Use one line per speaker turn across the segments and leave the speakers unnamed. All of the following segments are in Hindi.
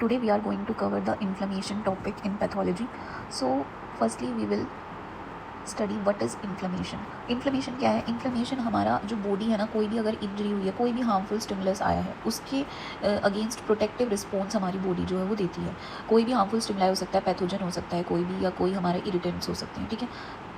Today we are going to cover the inflammation topic in pathology. So firstly we will study what is inflammation. Inflammation क्या है? इन्फ्लेमेशन हमारा जो बॉडी है ना, कोई भी अगर इंजरी हुई है, कोई भी हार्मफुल स्टिमुलस आया है, उसके अगेंस्ट प्रोटेक्टिव रिस्पॉन्स हमारी बॉडी जो है वो देती है. कोई भी हार्मफुल स्टिमुलाई हो सकता है, पैथोजन हो सकता है कोई भी, या कोई हमारे इरिटेंट्स हो सकते हैं, ठीक है.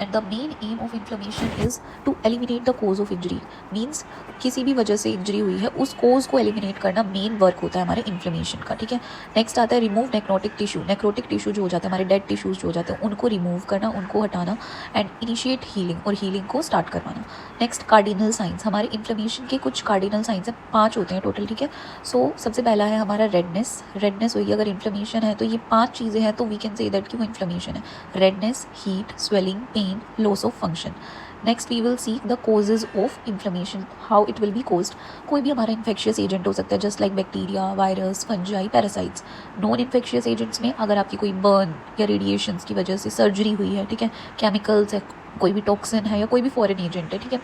And the main aim of inflammation is to eliminate the cause of injury. Means किसी भी वजह से इंजरी हुई है, उस कोज को एलिमिनेट करना मेन वर्क होता है हमारे इन्फ्लेमेशन का, ठीक है. नेक्स्ट आता है remove necrotic tissue. Necrotic tissue जो हो जाता है, हमारे डेड टिश्यूज़ जो हो जाते हैं, उनको रिमूव करना, उनको हटाना एंड इनिशिएट हीलिंग, और हीलिंग को स्टार्ट करवाना. Next cardinal science. हमारे इन्फ्लेमेशन के कुछ कार्डिनल साइंस हैं, 5 होते हैं टोटल, ठीक है. सो सबसे पहला है हमारा रेडनेस. रेडनेस हुई अगर इन्फ्लेमेशन है तो ये 5 चीज़ें हैं, तो वी कैन से दैट कि वो इन्फ्लेमेशन है. Redness, heat, swelling, pain, loss of function. Next we will see the causes of inflammation, how it will be caused. कोई भी हमारा इन्फेक्शियस एजेंट हो सकता है, just like bacteria, virus, fungi, parasites. Non infectious agents में अगर आपकी कोई बर्न या रेडिएशंस की वजह से सर्जरी हुई है, ठीक है, केमिकल्स है, कोई भी टॉक्सिन है, या कोई भी फॉरेन एजेंट है, ठीक है.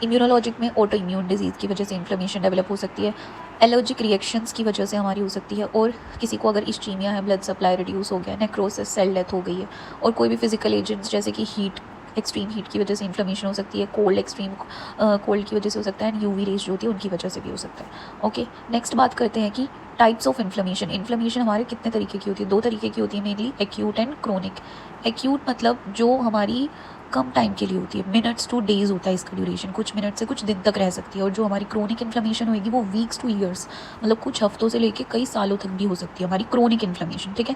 इम्यूनोलॉजिक में ऑटो इम्यून डिजीज़ की वजह से इन्फ्लेमेशन डेवलप हो सकती है. एलर्जिक रिएक्शंस की वजह से हमारी हो सकती है. और किसी को अगर इश्चीमिया है, ब्लड सप्लाई रिड्यूस हो गया, नेक्रोसिस, सेल डेथ हो गई है. और कोई भी फिजिकल एजेंट्स जैसे कि हीट, एक्सट्रीम हीट की वजह से इन्फ्लेमेशन हो सकती है. कोल्ड, एक्सट्रीम कोल्ड की वजह से हो सकता है. एंड यूवी रेज जो होती है उनकी वजह से भी हो सकता है. ओके, नेक्स्ट बात करते हैं कि टाइप्स ऑफ इन्फ्लेमेशन. इन्फ्लेमेशन हमारे कितने तरीके की होती है? 2 तरीके की होती है mainly, acute and chronic. Acute मतलब जो हमारी कम टाइम के लिए होती है, मिनट्स टू डेज होता है इसका ड्यूरेशन, कुछ मिनट से कुछ दिन तक रह सकती है. और जो हमारी क्रोनिक इन्फ्लेमेशन होगी वो वीक्स टू ईयर्स, मतलब कुछ हफ्तों से लेके कई सालों तक भी हो सकती है हमारी क्रोनिक इन्फ्लेमेशन, ठीक है.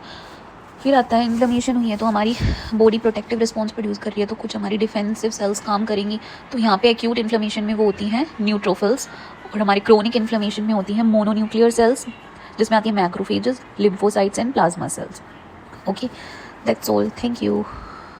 फिर आता है इन्फ्लेमेशन हुई है तो हमारी बॉडी प्रोटेक्टिव रिस्पॉन्स प्रोड्यूस कर रही है, तो कुछ हमारी डिफेंसिव सेल्स काम करेंगी. तो यहाँ पे एक्यूट इन्फ्लेमेशन में वो होती हैं न्यूट्रोफिल्स, और हमारी क्रोनिक इन्फ्लेमेशन में होती हैं मोनोन्यूक्लियर सेल्स, जिसमें आती है macrophages, lymphocytes and plasma cells. Okay, that's all. Thank you.